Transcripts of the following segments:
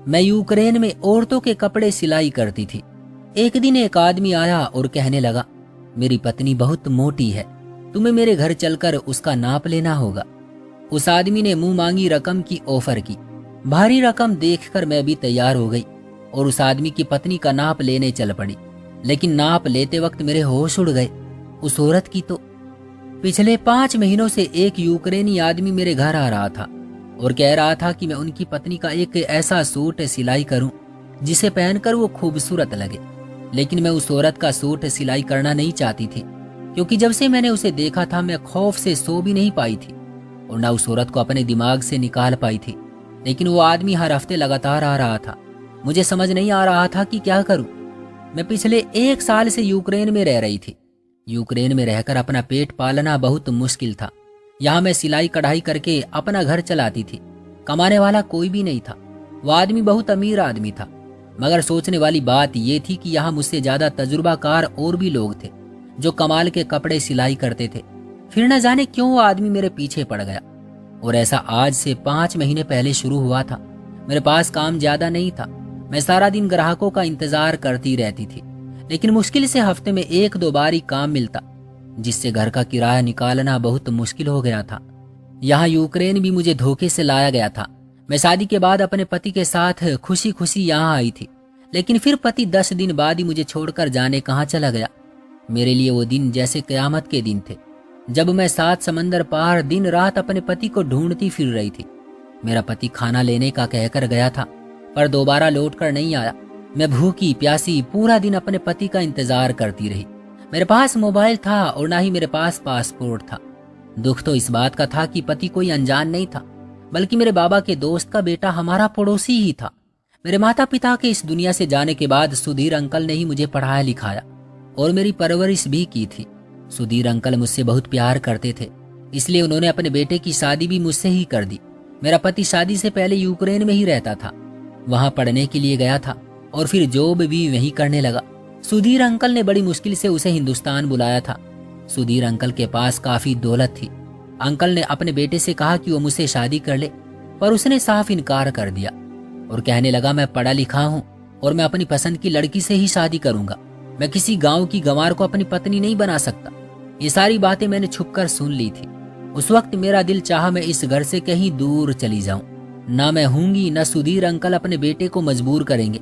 मैं यूक्रेन में औरतों के कपड़े सिलाई करती थी। एक दिन एक आदमी आया और कहने लगा, मेरी पत्नी बहुत मोटी है, तुम्हें मेरे घर चलकर उसका नाप लेना होगा। उस आदमी ने मुंह मांगी रकम की ऑफर की। भारी रकम देखकर मैं भी तैयार हो गई और उस आदमी की पत्नी का नाप लेने चल पड़ी। लेकिन नाप लेते वक्त मेरे होश उड़ गए। उस औरत की तो पिछले 5 महीनों से एक यूक्रेनी आदमी मेरे घर आ रहा था और कह रहा था कि मैं उनकी पत्नी का एक ऐसा सूट सिलाई करूं जिसे पहनकर वो खूबसूरत लगे। लेकिन मैं उस औरत का सूट सिलाई करना नहीं चाहती थी, क्योंकि जब से मैंने उसे देखा था मैं खौफ से सो भी नहीं पाई थी और न उस औरत को अपने दिमाग से निकाल पाई थी। लेकिन वो आदमी हर हफ्ते लगातार आ रहा था। मुझे समझ नहीं आ रहा था कि क्या करूं। मैं पिछले 1 साल से यूक्रेन में रह रही थी। यूक्रेन में रहकर अपना पेट पालना बहुत मुश्किल था। यहाँ मैं सिलाई कढ़ाई करके अपना घर चलाती थी। कमाने वाला कोई भी नहीं था। वह आदमी बहुत अमीर आदमी था, मगर सोचने वाली बात यह थी कि यहाँ मुझसे ज्यादा तजुर्बाकार और भी लोग थे जो कमाल के कपड़े सिलाई करते थे। फिर न जाने क्यों वो आदमी मेरे पीछे पड़ गया और ऐसा आज से 5 महीने पहले शुरू हुआ था। मेरे पास काम ज्यादा नहीं था। मैं सारा दिन ग्राहकों का इंतजार करती रहती थी, लेकिन मुश्किल से हफ्ते में 1-2 बार ही काम मिलता, जिससे घर का किराया निकालना बहुत मुश्किल हो गया था। यहाँ यूक्रेन भी मुझे धोखे से लाया गया था। मैं शादी के बाद अपने पति के साथ खुशी खुशी यहाँ आई थी, लेकिन फिर पति 10 दिन बाद ही मुझे छोड़कर जाने कहाँ चला गया। मेरे लिए वो दिन जैसे कयामत के दिन थे, जब मैं 7 समंदर पार दिन रात अपने पति को ढूंढती फिर रही थी। मेरा पति खाना लेने का कहकर गया था, पर दोबारा लौट कर नहीं आया। मैं भूखी प्यासी पूरा दिन अपने पति का इंतजार करती रही। मेरे पास मोबाइल था और ना ही मेरे पास पासपोर्ट था। दुख तो इस बात का था कि पति कोई अनजान नहीं था, बल्कि मेरे बाबा के दोस्त का बेटा हमारा पड़ोसी ही था। मेरे माता पिता के इस दुनिया से जाने के बाद सुधीर अंकल ने ही मुझे पढ़ाया लिखाया और मेरी परवरिश भी की थी। सुधीर अंकल मुझसे बहुत प्यार करते थे, इसलिए उन्होंने अपने बेटे की शादी भी मुझसे ही कर दी। मेरा पति शादी से पहले यूक्रेन में ही रहता था, वहां पढ़ने के लिए गया था और फिर जॉब भी वहीं करने लगा। सुधीर अंकल ने बड़ी मुश्किल से उसे हिंदुस्तान बुलाया था। सुधीर अंकल के पास काफी दौलत थी। अंकल ने अपने बेटे से कहा कि वो मुझसे शादी कर ले, पर उसने साफ इनकार कर दिया और कहने लगा, मैं पढ़ा लिखा हूँ और मैं अपनी पसंद की लड़की से ही शादी करूंगा। मैं किसी गांव की गंवार को अपनी पत्नी नहीं बना सकता। ये सारी बातें मैंने छुपकर सुन ली थी। उस वक्त मेरा दिल चाहा मैं इस घर से कहीं दूर चली जाऊं। ना मैं हूंगी, न सुधीर अंकल अपने बेटे को मजबूर करेंगे,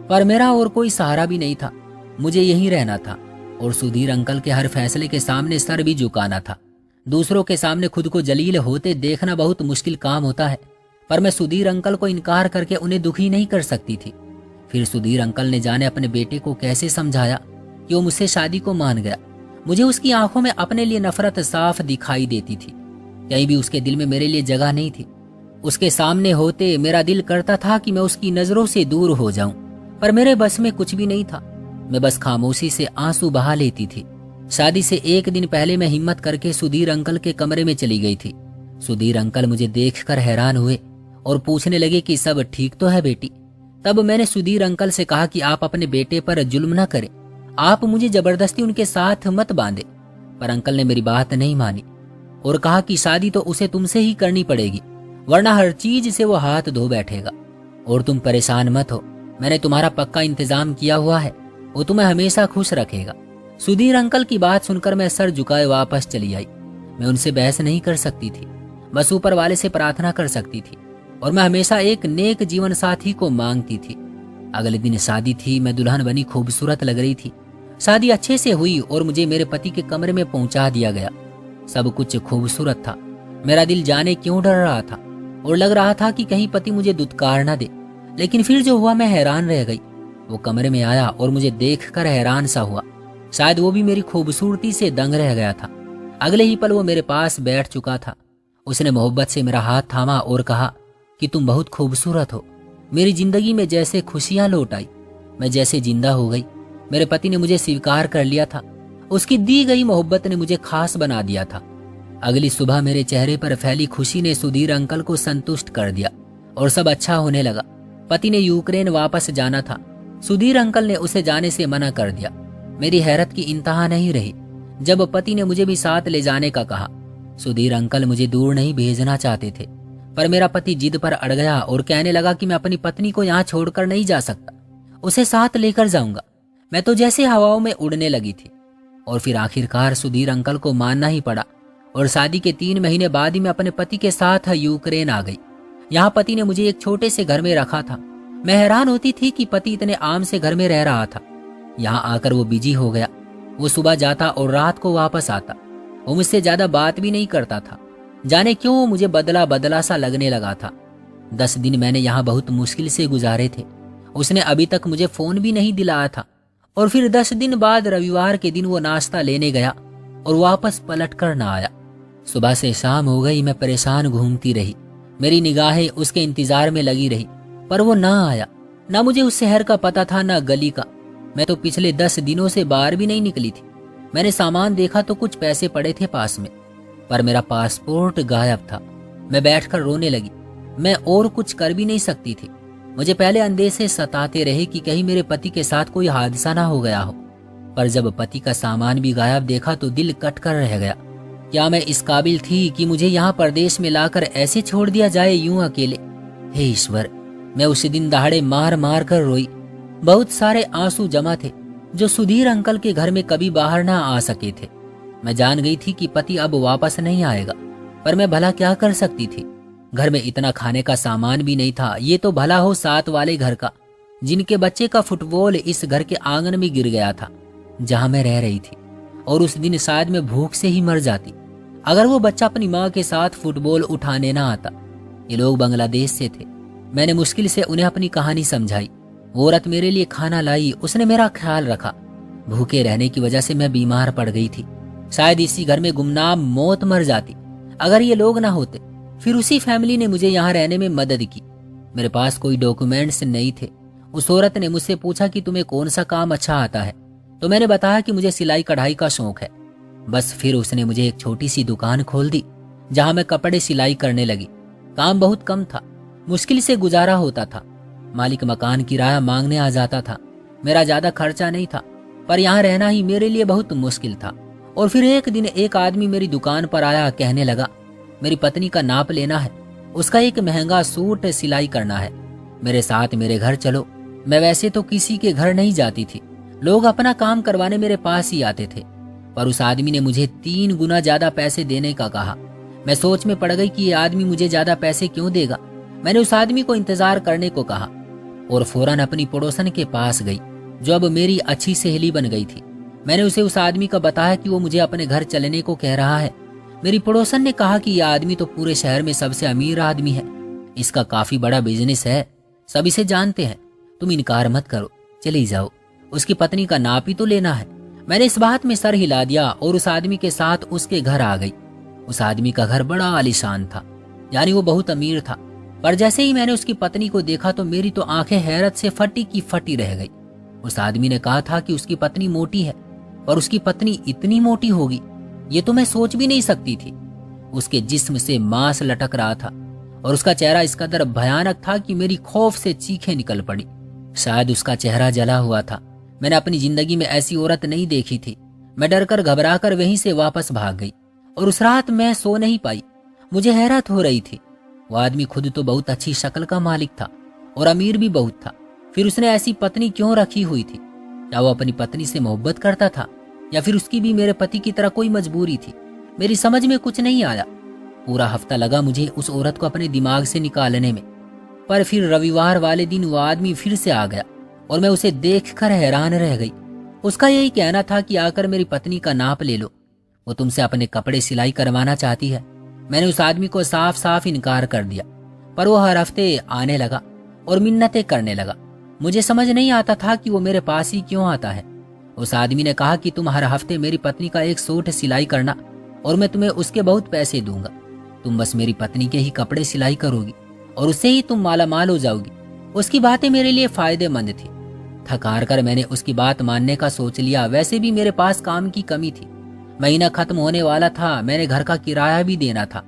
पर मेरा और कोई सहारा भी नहीं था। मुझे यहीं रहना था और सुधीर अंकल के हर फैसले के सामने सर भी झुकाना था। दूसरों के सामने खुद को जलील होते देखना बहुत मुश्किल काम होता है, पर मैं सुधीर अंकल को इनकार करके उन्हें दुखी नहीं कर सकती थी। फिर सुधीर अंकल ने जाने अपने बेटे को कैसे समझाया कि वो मुझसे शादी को मान गया। मुझे उसकी आंखों में अपने लिए नफरत साफ दिखाई देती थी। कहीं भी उसके दिल में मेरे लिए जगह नहीं थी। उसके सामने होते मेरा दिल करता था कि मैं उसकी नजरों से दूर हो जाऊं, पर मेरे बस में कुछ भी नहीं था। मैं बस खामोशी से आंसू बहा लेती थी। शादी से 1 दिन पहले मैं हिम्मत करके सुधीर अंकल के कमरे में चली गई थी। सुधीर अंकल मुझे देखकर हैरान हुए और पूछने लगे कि सब ठीक तो है बेटी। तब मैंने सुधीर अंकल से कहा कि आप अपने बेटे पर जुल्म न करें, आप मुझे जबरदस्ती उनके साथ मत बांधे। पर अंकल ने मेरी बात नहीं मानी और कहा कि शादी तो उसे तुमसे ही करनी पड़ेगी, वरना हर चीज से वो हाथ धो बैठेगा। और तुम परेशान मत हो, मैंने तुम्हारा पक्का इंतजाम किया हुआ है, वो तुम्हें हमेशा खुश रखेगा। सुधीर अंकल की बात सुनकर मैं सर झुकाए वापस चली आई। मैं उनसे बहस नहीं कर सकती थी, बस ऊपर वाले से प्रार्थना कर सकती थी और मैं हमेशा एक नेक जीवन साथी को मांगती थी। अगले दिन शादी थी। मैं दुल्हन बनी खूबसूरत लग रही थी। शादी अच्छे से हुई और मुझे मेरे पति के कमरे में पहुंचा दिया गया। सब कुछ खूबसूरत था। मेरा दिल जाने क्यों डर रहा था और लग रहा था कि कहीं पति मुझे दुत्कार न दे। लेकिन फिर जो हुआ मैं हैरान रह गई। वो कमरे में आया और मुझे देखकर हैरान सा हुआ। शायद वो भी मेरी खूबसूरती से दंग रह गया था। अगले ही पल वो मेरे पास बैठ चुका था। उसने मोहब्बत से मेरा हाथ थामा और कहा कि तुम बहुत खूबसूरत हो। मेरी जिंदगी में जैसे खुशियां लौट आई। मैं जैसे जिंदा हो गई। मेरे पति ने मुझे स्वीकार कर लिया था। उसकी दी गई मोहब्बत ने मुझे खास बना दिया था। अगली सुबह मेरे चेहरे पर फैली खुशी ने सुधीर अंकल को संतुष्ट कर दिया और सब अच्छा होने लगा। पति ने यूक्रेन वापस जाना था। सुधीर अंकल ने उसे जाने से मना कर दिया। मेरी हैरत की इंतहा नहीं रही जब पति ने मुझे भी साथ ले जाने का कहा। सुधीर अंकल मुझे दूर नहीं भेजना चाहते थे, पर मेरा पति जिद पर अड़ गया और कहने लगा कि मैं अपनी पत्नी को यहाँ छोड़कर नहीं जा सकता, उसे साथ लेकर जाऊंगा। मैं तो जैसे हवाओं में उड़ने लगी थी। और फिर आखिरकार सुधीर अंकल को मानना ही पड़ा और शादी के 3 महीने बाद ही मैं अपने पति के साथ यूक्रेन आ गई। यहाँ पति ने मुझे एक छोटे से घर में रखा था। मैं हैरान होती थी कि पति इतने आम से घर में रह रहा था। यहाँ आकर वो बिजी हो गया। वो सुबह जाता और रात को वापस आता। वो मुझसे ज्यादा बात भी नहीं करता था। जाने क्यों मुझे बदला बदला सा लगने लगा था। 10 दिन मैंने यहाँ बहुत मुश्किल से गुजारे थे। उसने अभी तक मुझे फोन भी नहीं दिलाया था। और फिर 10 दिन बाद रविवार के दिन वो नाश्ता लेने गया और वापस पलट कर ना आया। सुबह से शाम हो गई, मैं परेशान घूमती रही। मेरी निगाहें उसके इंतजार में लगी रही, पर वो ना आया। ना मुझे उस शहर का पता था, ना गली का। मैं तो पिछले 10 दिनों से बाहर भी नहीं निकली थी। मैंने सामान देखा तो कुछ पैसे पड़े थे पास में, पर मेरा पासपोर्ट गायब था। मैं बैठकर रोने लगी। मैं और कुछ कर भी नहीं सकती थी। मुझे पहले अंदेशे सताते रहे कि कहीं मेरे पति के साथ कोई हादसा ना हो गया हो, पर जब पति का सामान भी गायब देखा तो दिल कट कर रह गया। क्या मैं इस काबिल थी कि मुझे यहाँ परदेश में लाकर ऐसे छोड़ दिया जाए यूं अकेले? हे ईश्वर, मैं उस दिन दहाड़े मार मार कर रोई। बहुत सारे आंसू जमा थे जो सुधीर अंकल के घर में कभी बाहर ना आ सके थे। मैं जान गई थी कि पति अब वापस नहीं आएगा, पर मैं भला क्या कर सकती थी। घर में इतना खाने का सामान भी नहीं था। ये तो भला हो साथ वाले घर का, जिनके बच्चे का फुटबॉल इस घर के आंगन में गिर गया था जहां मैं रह रही थी। और उस दिन शायद मैं भूख से ही मर जाती अगर वो बच्चा अपनी माँ के साथ फुटबॉल उठाने ना आता। ये लोग बांग्लादेश से थे। मैंने मुश्किल से उन्हें अपनी कहानी समझाई। वो औरत मेरे लिए खाना लाई, उसने मेरा ख्याल रखा। भूखे रहने की वजह से मैं बीमार पड़ गई थी। शायद इसी घर में गुमनाम मौत मर जाती अगर ये लोग ना होते। फिर उसी फैमिली ने मुझे यहाँ रहने में मदद की। मेरे पास कोई डॉक्यूमेंट्स नहीं थे। उस औरत ने मुझसे पूछा कि तुम्हें कौन सा काम अच्छा आता है, तो मैंने बताया कि मुझे सिलाई कढ़ाई का शौक है। बस फिर उसने मुझे एक छोटी सी दुकान खोल दी जहां मैं कपड़े सिलाई करने लगी। काम बहुत कम था, मुश्किल से गुजारा होता था। मालिक मकान किराया मांगने आ जाता था। मेरा ज्यादा खर्चा नहीं था, पर यहाँ रहना ही मेरे लिए बहुत मुश्किल था। और फिर एक दिन एक आदमी मेरी दुकान पर आया, कहने लगा मेरी पत्नी का नाप लेना है, उसका एक महंगा सूट सिलाई करना है, मेरे साथ मेरे घर चलो। मैं वैसे तो किसी के घर नहीं जाती थी, लोग अपना काम करवाने मेरे पास ही आते थे, पर उस आदमी ने मुझे 3 गुना ज्यादा पैसे देने का कहा। मैं सोच में पड़ गई कि ये आदमी मुझे ज्यादा पैसे क्यों देगा। मैंने उस आदमी को इंतजार करने को कहा और फौरन अपनी पड़ोसन के पास गई जो अब मेरी अच्छी सहेली बन गई थी। मैंने उसे उस आदमी का बताया कि वो मुझे अपने घर चलने को कह रहा है। मेरी पड़ोसन ने कहा कि यह आदमी तो पूरे शहर में सबसे अमीर आदमी है, इसका काफी बड़ा बिजनेस है, सब इसे जानते हैं, तुम इनकार मत करो, चली जाओ, उसकी पत्नी का नाप ही तो लेना है। मैंने इस बात में सर हिला दिया और उस आदमी के साथ उसके घर आ गई। उस आदमी का घर बड़ा आलीशान था, यानी वो बहुत अमीर था, पर जैसे ही मैंने उसकी पत्नी को देखा तो मेरी तो आंखें हैरत से फटी की फटी रह गई। उस आदमी ने कहा था कि उसकी पत्नी मोटी है, पर उसकी पत्नी इतनी मोटी होगी ये तो मैं सोच भी नहीं सकती थी। उसके जिस्म से मांस लटक रहा था और उसका चेहरा इस कदर भयानक था कि मेरी खौफ से चीखें निकल पड़ी। शायद उसका चेहरा जला हुआ था। मैंने अपनी जिंदगी में ऐसी औरत नहीं देखी थी। मैं डरकर घबराकर वहीं से वापस भाग गई और उस रात मैं सो नहीं पाई। मुझे हैरत हो रही थी। वो आदमी खुद तो बहुत अच्छी शक्ल का मालिक था और अमीर भी बहुत था, फिर उसने ऐसी पत्नी क्यों रखी हुई थी? क्या वो अपनी पत्नी से मोहब्बत करता था या फिर उसकी भी मेरे पति की तरह कोई मजबूरी थी? मेरी समझ में कुछ नहीं आया। पूरा हफ्ता लगा मुझे उस औरत को अपने दिमाग से निकालने में, पर फिर रविवार वाले दिन वो आदमी फिर से आ गया और मैं उसे देखकर हैरान रह गई। उसका यही कहना था कि आकर मेरी पत्नी का नाप ले लो, वो तुमसे अपने कपड़े सिलाई करवाना चाहती है। मैंने उस आदमी को साफ साफ इनकार कर दिया, पर वो हर हफ्ते आने लगा और मिन्नतें करने लगा। मुझे समझ नहीं आता था कि वो मेरे पास ही क्यों आता है। उस आदमी ने कहा कि तुम हर हफ्ते मेरी पत्नी का एक सूट सिलाई करना और मैं तुम्हें उसके बहुत पैसे दूंगा। तुम बस मेरी पत्नी के ही कपड़े सिलाई करोगी और उससे ही तुम मालामाल हो जाओगी। उसकी बातें मेरे लिए फायदेमंद थी। थक हार कर मैंने उसकी बात मानने का सोच लिया। वैसे भी मेरे पास काम की कमी थी, महीना खत्म होने वाला था, मैंने घर का किराया भी देना था।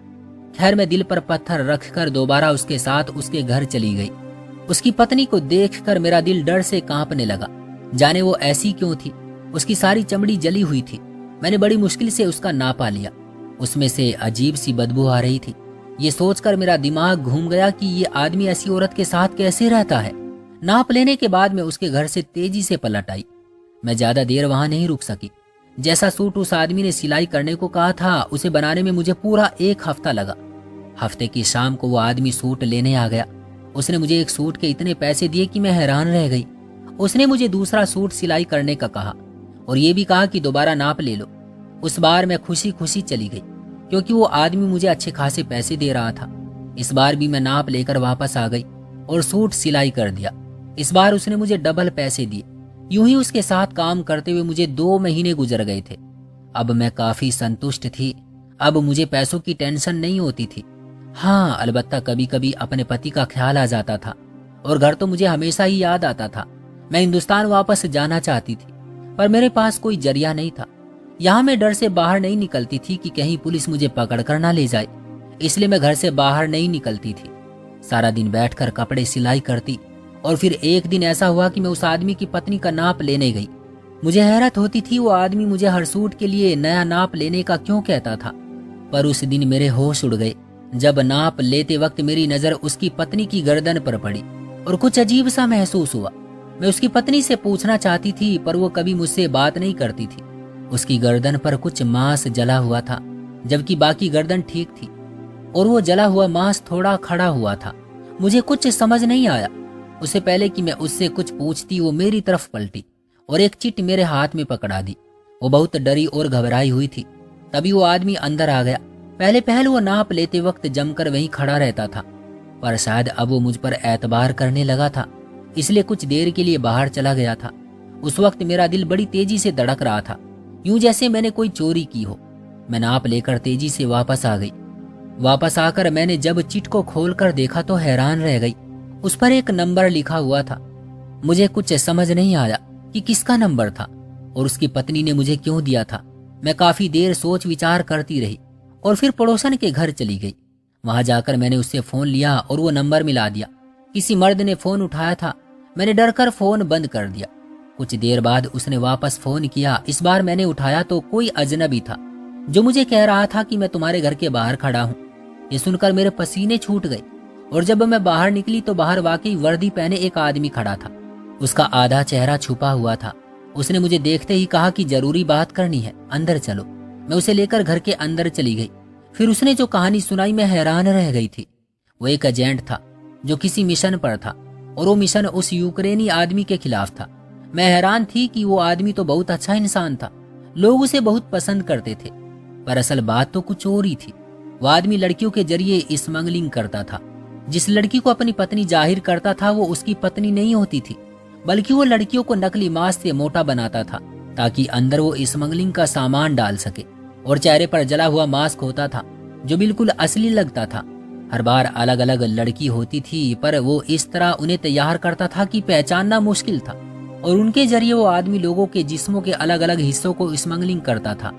खैर मैं दिल पर पत्थर रखकर दोबारा उसके साथ उसके घर चली गई। उसकी पत्नी को देखकर मेरा दिल डर से कांपने लगा। जाने वो ऐसी क्यों थी? उसकी सारी चमड़ी जली हुई थी। मैंने बड़ी मुश्किल से उसका नापा लिया। उसमें से अजीब सी बदबू आ रही थी। ये सोचकर मेरा दिमाग घूम गया कि ये आदमी ऐसी औरत के साथ कैसे रहता है। नाप लेने के बाद मैं उसके घर से तेजी से पलट आई। मैं ज्यादा देर वहां नहीं रुक सकी। जैसा सूट उस आदमी ने सिलाई करने को कहा था, उसे बनाने में मुझे पूरा 1 हफ्ता लगा। हफ्ते की शाम को वो आदमी सूट लेने आ गया। उसने मुझे एक सूट के इतने पैसे दिए कि मैं हैरान रह गई। उसने मुझे दूसरा सूट सिलाई करने का कहा और ये भी कहा कि दोबारा नाप ले लो। उस बार मैं खुशी खुशी चली गई क्योंकि वो आदमी मुझे अच्छे खासे पैसे दे रहा था। इस बार भी मैं नाप लेकर वापस आ गई और सूट सिलाई कर दिया। इस बार उसने मुझे डबल पैसे दिए। यूं ही उसके साथ काम करते हुए मुझे 2 महीने गुजर गए थे। अब मैं काफी संतुष्ट थी। अब मुझे पैसों की टेंशन नहीं होती थी। हाँ, अलबत्ता कभी कभी अपने पति का ख्याल आ जाता था और घर तो मुझे हमेशा ही याद आता था। मैं हिंदुस्तान वापस जाना चाहती थी पर मेरे पास कोई जरिया नहीं था। यहाँ मैं डर से बाहर नहीं निकलती थी कि कहीं पुलिस मुझे पकड़ कर ना ले जाए, इसलिए मैं घर से बाहर नहीं निकलती थी। सारा दिन बैठकर कपड़े सिलाई करती और फिर एक दिन ऐसा हुआ कि मैं उस आदमी की पत्नी का नाप लेने गई। मुझे हैरत होती थी वो आदमी मुझे हर सूट के लिए नया नाप लेने का क्यों कहता था। पर उस दिन मेरे होश उड़ गए जब नाप लेते वक्त मेरी नजर उसकी पत्नी की गर्दन पर पड़ी और कुछ अजीब सा महसूस हुआ। मैं उसकी पत्नी से पूछना चाहती थी पर वो कभी मुझसे बात नहीं करती थी। उसकी गर्दन पर कुछ मांस जला हुआ था जबकि बाकी गर्दन ठीक थी और वो जला हुआ मांस थोड़ा खड़ा हुआ था। मुझे कुछ समझ नहीं आया। उससे पहले कि मैं उससे कुछ पूछती वो मेरी तरफ पलटी और एक चिट मेरे हाथ में पकड़ा दी। वो बहुत डरी और घबराई हुई थी। तभी वो आदमी अंदर आ गया। पहले पहल वो नाप लेते वक्त जमकर वहीं खड़ा रहता था पर शायद अब वो मुझ पर एतबार करने लगा था, इसलिए कुछ देर के लिए बाहर चला गया था। उस वक्त मेरा दिल बड़ी तेजी से धड़क रहा था, यूं जैसे मैंने कोई चोरी की हो। मैं नाप लेकर तेजी से वापस आ गई। वापस आकर मैंने जब चिट को खोलकर देखा तो हैरान रह गई। उस पर एक नंबर लिखा हुआ था। मुझे कुछ समझ नहीं आया कि किसका नंबर था और उसकी पत्नी ने मुझे क्यों दिया था। मैं काफी देर सोच विचार करती रही और फिर पड़ोसन के घर चली गई। वहां जाकर मैंने उससे फोन लिया और वो नंबर मिला दिया। किसी मर्द ने फोन उठाया था। मैंने डर कर फोन बंद कर दिया। कुछ देर बाद उसने वापस फोन किया। इस बार मैंने उठाया तो कोई अजनबी था जो मुझे कह रहा था कि मैं तुम्हारे घर के बाहर खड़ा हूँ। ये सुनकर मेरे पसीने छूट गए और जब मैं बाहर निकली तो बाहर वाकई वर्दी पहने एक आदमी खड़ा था। उसका आधा चेहरा छुपा हुआ था। उसने मुझे देखते ही कहा कि जरूरी बात करनी है, अंदर चलो। मैं उसे लेकर घर के अंदर चली गई। फिर उसने जो कहानी सुनाई मैं हैरान रह गई थी। वो एक एजेंट था जो किसी मिशन पर था और वो मिशन उस यूक्रेनी आदमी के खिलाफ था। मैं हैरान थी कि वो आदमी तो बहुत अच्छा इंसान था, लोग उसे बहुत पसंद करते थे, पर असल बात तो कुछ और ही थी। वो आदमी लड़कियों के जरिए स्मगलिंग करता था। जिस लड़की को अपनी पत्नी जाहिर करता था वो उसकी पत्नी नहीं होती थी, बल्कि वो लड़कियों को नकली मांस से मोटा बनाता था ताकि अंदर वो स्मगलिंग का सामान डाल सके। और चेहरे पर जला हुआ मास्क होता था जो बिल्कुल असली लगता था। हर बार अलग अलग लड़की होती थी पर वो इस तरह उन्हें तैयार करता था कि पहचानना मुश्किल था और उनके जरिए वो आदमी लोगों के जिस्मों के अलग अलग हिस्सों को स्मगलिंग करता था।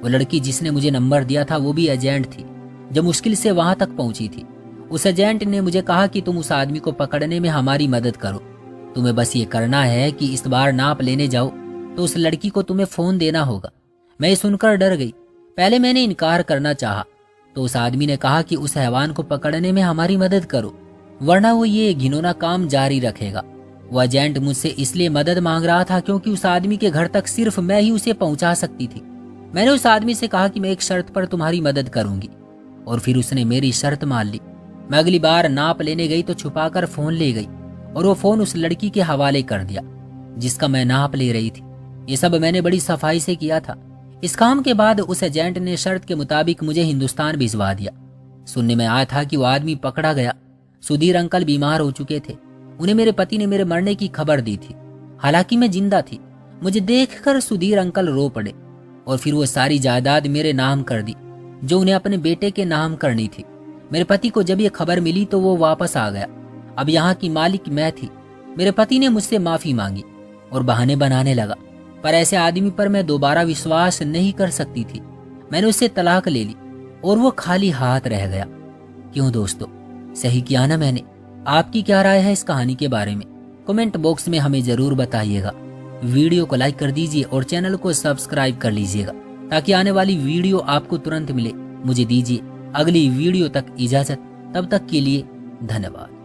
वो लड़की जिसने मुझे नंबर दिया था वो भी एजेंट थी जो मुश्किल से वहां तक पहुंची थी। उस एजेंट ने मुझे कहा कि तुम उस आदमी को पकड़ने में हमारी मदद करो। तुम्हें बस ये करना है कि इस बार नाप लेने जाओ तो उस लड़की को तुम्हें फोन देना होगा। मैं ये सुनकर डर गई। पहले मैंने इनकार करना चाहा तो उस आदमी ने कहा कि उस हैवान को पकड़ने में हमारी मदद करो वरना वो ये घिनौना काम जारी रखेगा। वो एजेंट मुझसे इसलिए मदद मांग रहा था क्योंकि उस आदमी के घर तक सिर्फ मैं ही उसे पहुंचा सकती थी। मैंने उस आदमी से कहा कि मैं एक शर्त पर तुम्हारी मदद करूंगी और फिर उसने मेरी शर्त मान ली। मैं अगली बार नाप लेने गई तो छुपाकर फोन ले गई और वो फोन उस लड़की के हवाले कर दिया जिसका मैं नाप ले रही थी। ये सब मैंने बड़ी सफाई से किया था। इस काम के बाद उस एजेंट ने शर्त के मुताबिक मुझे हिंदुस्तान भिजवा दिया। सुनने में आया था कि वो आदमी पकड़ा गया। सुधीर अंकल बीमार हो चुके थे। उन्हें मेरे पति ने मेरे मरने की खबर दी थी। हालांकि मैं जिंदा थी। मुझे देखकर सुधीर अंकल रो पड़े और फिर वो सारी जायदाद मेरे नाम कर दी जो उन्हें अपने बेटे के नाम करनी थी। मेरे पति को जब ये खबर मिली तो वो वापस आ गया। अब यहाँ की मालिक मैं थी। मेरे पति ने मुझसे माफी मांगी और बहाने बनाने लगा, पर ऐसे आदमी पर मैं दोबारा विश्वास नहीं कर सकती थी। मैंने उससे तलाक ले ली और वो खाली हाथ रह गया। क्यों दोस्तों, सही किया ना मैंने? आपकी क्या राय है इस कहानी के बारे में? कमेंट बॉक्स में हमें जरूर बताइएगा। वीडियो को लाइक कर दीजिए और चैनल को सब्सक्राइब कर लीजिएगा ताकि आने वाली वीडियो आपको तुरंत मिले। मुझे दीजिए अगली वीडियो तक इजाजत, तब तक के लिए धन्यवाद।